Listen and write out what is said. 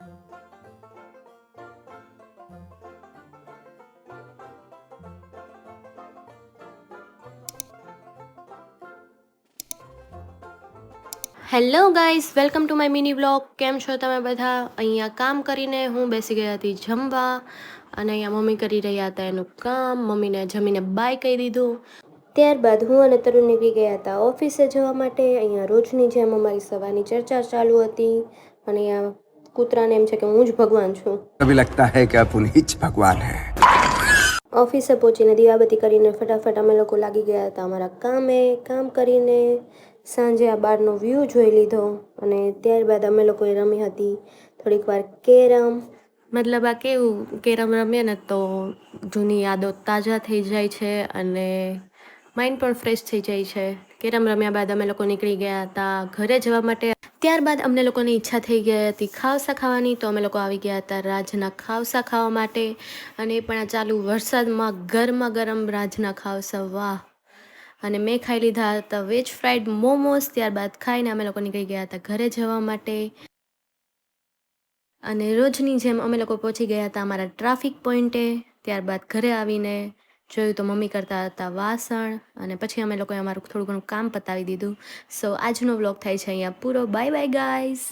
Hello guys, welcome to my mini vlog. કેમ છો તમે બધા? અહીંયા કામ કરીને હું બેસી ગઈ હતી જમવા, અને અહીંયા મમ્મી કરી રહ્યા હતા એનું કામ. મમ્મીને જમીને બાય કહી દીધું. ત્યારબાદ હું અને તરુણ નીકળી ગયા હતા ઓફિસે જવા માટે. અહીંયા રોજની જેમ અમારી સવારની ચર્ચા ચાલુ હતી, અને અહીંયા કૂતરાને એમ છે કે હું જ ભગવાન છું. अभी लगता है कि आप उन्हीं ज भगवान हैं. ઓફિસે પહોંચીને દીવાબત્તી કરીને ફટાફટ અમે લોકો લાગી ગયા હતા અમારા કામે. કામ કરીને સાંજે આ બહારનો વ્યૂ જોઈ લીધો, અને ત્યારબાદ અમે લોકોએ રમી હતી થોડીક વાર કેરમ. મતલબ આ કેવું, કેરમ રમીએ ને તો જૂની યાદો તાજા થઈ જાય છે અને માઇન્ડ પણ ફ્રેશ થઈ જાય છે. કેરમ રમ્યા બાદ અમે લોકો નીકળી ગયા હતા ઘરે જવા માટે. ત્યારબાદ અમને લોકોની ઈચ્છા થઈ ગઈ હતી ખાવસા ખાવાની, તો અમે લોકો આવી ગયા હતા રાજના ખાવસા ખાવા માટે. અને એ પણ આ ચાલુ વરસાદમાં ગરમા ગરમ રાજના ખાવસા, વાહ! અને મેં ખાઈ લીધા હતા વેજ ફ્રાઈડ મોમોસ. ત્યારબાદ ખાઈને અમે લોકો નીકળી ગયા હતા ઘરે જવા માટે. અને રોજની જેમ અમે લોકો પહોંચી ગયા હતા અમારા ટ્રાફિક પોઈન્ટે. ત્યારબાદ ઘરે આવીને જોયું તો મમ્મી કરતા હતા વાસણ, અને પછી અમે લોકોએ અમારું થોડું ઘણું કામ પતાવી દીધું. સો આજનો વ્લોગ થાય છે અહીંયા પૂરો. Bye bye guys.